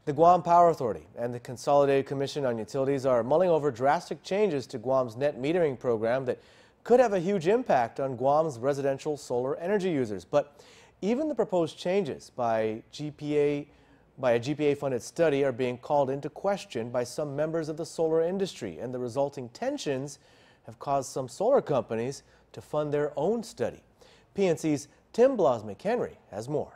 The Guam Power Authority and the Consolidated Commission on Utilities are mulling over drastic changes to Guam's net metering program that could have a huge impact on Guam's residential solar energy users. But even the proposed changes by a GPA-funded study are being called into question by some members of the solar industry, and the resulting tensions have caused some solar companies to fund their own study. PNC's Tim Blosnick-Henry has more.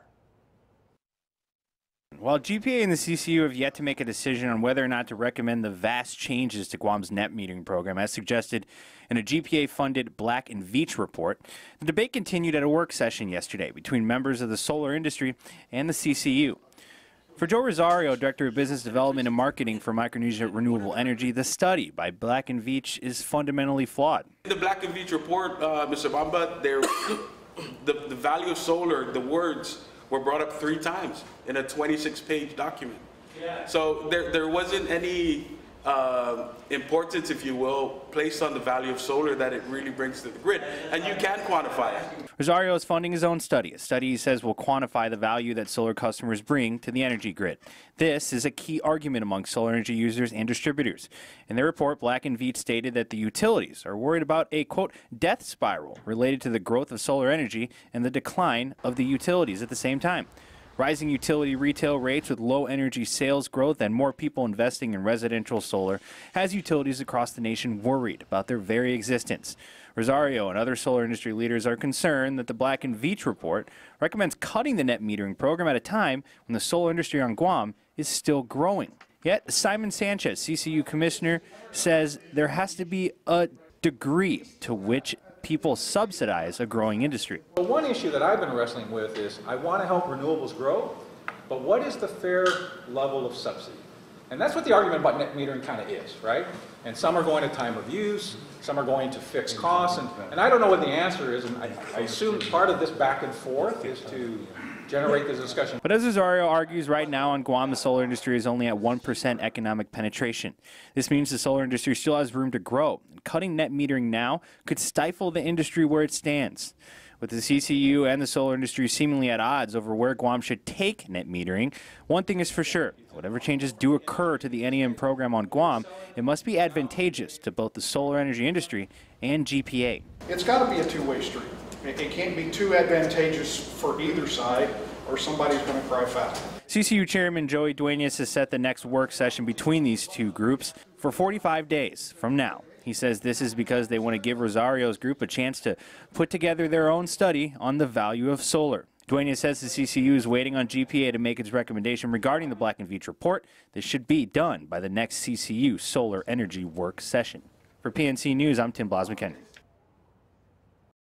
While GPA and the CCU have yet to make a decision on whether or not to recommend the vast changes to Guam's net metering program, as suggested in a GPA-funded Black and Veatch report, the debate continued at a work session yesterday between members of the solar industry and the CCU. For Joe Rosario, Director of Business Development and Marketing for Micronesia Renewable Energy, the study by Black and Veatch is fundamentally flawed. In the Black and Veatch report, Mr. Bamba, the value of solar, the words, were brought up 3 times in a 26-page document. Yeah. So there wasn't any importance, if you will, placed on the value of solar that it really brings to the grid, and you can quantify it. Rosario is funding his own study, a study he says will quantify the value that solar customers bring to the energy grid. This is a key argument among solar energy users and distributors. In their report, Black and Veatch stated that the utilities are worried about a, quote, death spiral related to the growth of solar energy and the decline of the utilities at the same time. Rising utility retail rates with low energy sales growth and more people investing in residential solar has utilities across the nation worried about their very existence. Rosario and other solar industry leaders are concerned that the Black and Veatch report recommends cutting the net metering program at a time when the solar industry on Guam is still growing. Yet Simon Sanchez, CCU commissioner, says there has to be a degree to which people subsidize a growing industry. The one issue that I've been wrestling with is I want to help renewables grow, but what is the fair level of subsidy? And that's what the argument about net metering kind of is, right? And some are going to time of use, some are going to fixed costs, and I don't know what the answer is, and I assume part of this back and forth is to generate this discussion. But as Rosario argues, right now on Guam, the solar industry is only at 1% economic penetration. This means the solar industry still has room to grow. Cutting net metering now could stifle the industry where it stands. With the CCU and the solar industry seemingly at odds over where Guam should take net metering, one thing is for sure: whatever changes do occur to the NEM program on Guam, it must be advantageous to both the solar energy industry and GPA. It's got to be a two-way street. It can't be too advantageous for either side, or somebody's going to cry foul. CCU Chairman Joey Duenas has set the next work session between these two groups for 45 days from now. He says this is because they want to give Rosario's group a chance to put together their own study on the value of solar. Duenas says the CCU is waiting on GPA to make its recommendation regarding the Black and Veatch report. This should be done by the next CCU solar energy work session. For PNC News, I'm Tim Blosnick-Henry.